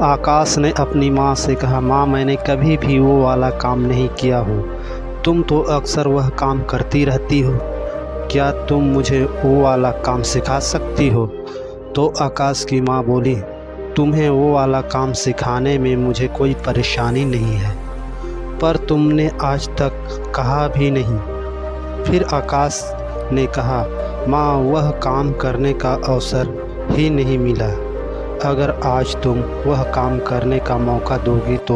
आकाश ने अपनी माँ से कहा, माँ मैंने कभी भी वो वाला काम नहीं किया हो। तुम तो अक्सर वह काम करती रहती हो। क्या तुम मुझे वो वाला काम सिखा सकती हो? तो आकाश की माँ बोली, तुम्हें वो वाला काम सिखाने में मुझे कोई परेशानी नहीं है, पर तुमने आज तक कहा भी नहीं। फिर आकाश ने कहा, माँ वह काम करने का अवसर ही नहीं मिला। अगर आज तुम वह काम करने का मौका दोगी तो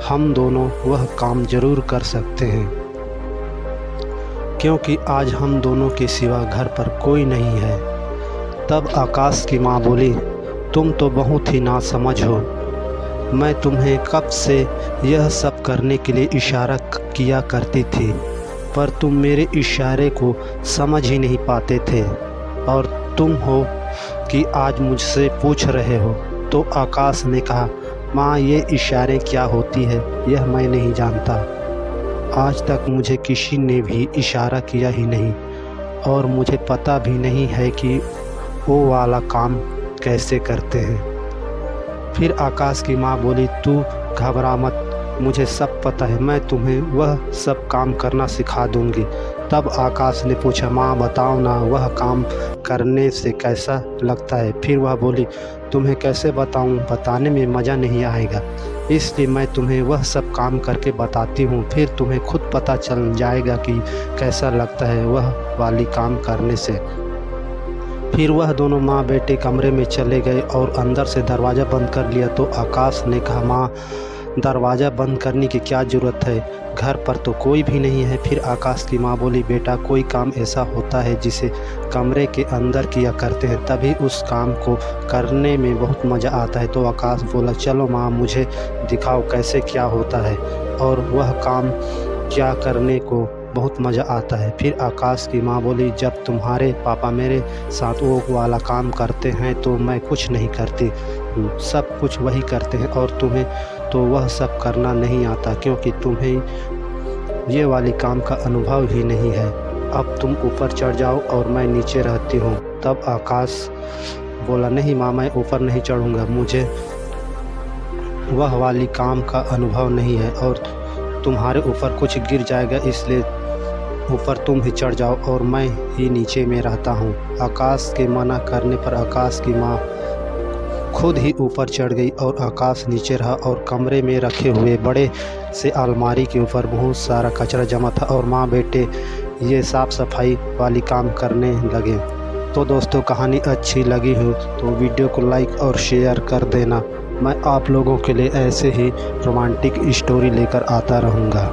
हम दोनों वह काम ज़रूर कर सकते हैं, क्योंकि आज हम दोनों के सिवा घर पर कोई नहीं है। तब आकाश की माँ बोली, तुम तो बहुत ही नासमझ हो। मैं तुम्हें कब से यह सब करने के लिए इशारा किया करती थी, पर तुम मेरे इशारे को समझ ही नहीं पाते थे, और तुम हो कि आज मुझसे पूछ रहे हो। तो आकाश ने कहा, माँ ये इशारे क्या होती है यह मैं नहीं जानता। आज तक मुझे किसी ने भी इशारा किया ही नहीं, और मुझे पता भी नहीं है कि वो वाला काम कैसे करते हैं। फिर आकाश की माँ बोली, तू घबरा मत, मुझे सब पता है, मैं तुम्हें वह सब काम करना सिखा दूंगी। तब आकाश ने पूछा, माँ बताओ ना, वह काम करने से कैसा लगता है? फिर वह बोली, तुम्हें कैसे बताऊं, बताने में मज़ा नहीं आएगा, इसलिए मैं तुम्हें वह सब काम करके बताती हूँ, फिर तुम्हें खुद पता चल जाएगा कि कैसा लगता है वह वाली काम करने से। फिर वह दोनों माँ बेटे कमरे में चले गए और अंदर से दरवाज़ा बंद कर लिया। तो आकाश ने कहा, माँ दरवाज़ा बंद करने की क्या ज़रूरत है, घर पर तो कोई भी नहीं है। फिर आकाश की माँ बोली, बेटा कोई काम ऐसा होता है जिसे कमरे के अंदर किया करते हैं, तभी उस काम को करने में बहुत मज़ा आता है। तो आकाश बोला, चलो माँ मुझे दिखाओ कैसे क्या होता है, और वह काम क्या करने को बहुत मज़ा आता है। फिर आकाश की माँ बोली, जब तुम्हारे पापा मेरे साथ वो वाला काम करते हैं तो मैं कुछ नहीं करती, सब कुछ वही करते हैं, और तुम्हें तो वह सब करना नहीं आता, क्योंकि तुम्हें ये वाली काम का अनुभव ही नहीं है। अब तुम ऊपर चढ़ जाओ और मैं नीचे रहती हूँ। तब आकाश बोला, नहीं माँ मैं ऊपर नहीं चढ़ूँगा, मुझे वह वाली काम का अनुभव नहीं है, और तुम्हारे ऊपर कुछ गिर जाएगा, इसलिए ऊपर तुम ही चढ़ जाओ और मैं ही नीचे में रहता हूँ। आकाश के मना करने पर आकाश की माँ खुद ही ऊपर चढ़ गई और आकाश नीचे रहा, और कमरे में रखे हुए बड़े से अलमारी के ऊपर बहुत सारा कचरा जमा था, और माँ बेटे ये साफ़ सफाई वाली काम करने लगे। तो दोस्तों कहानी अच्छी लगी हो तो वीडियो को लाइक और शेयर कर देना। मैं आप लोगों के लिए ऐसे ही रोमांटिक स्टोरी लेकर आता रहूँगा।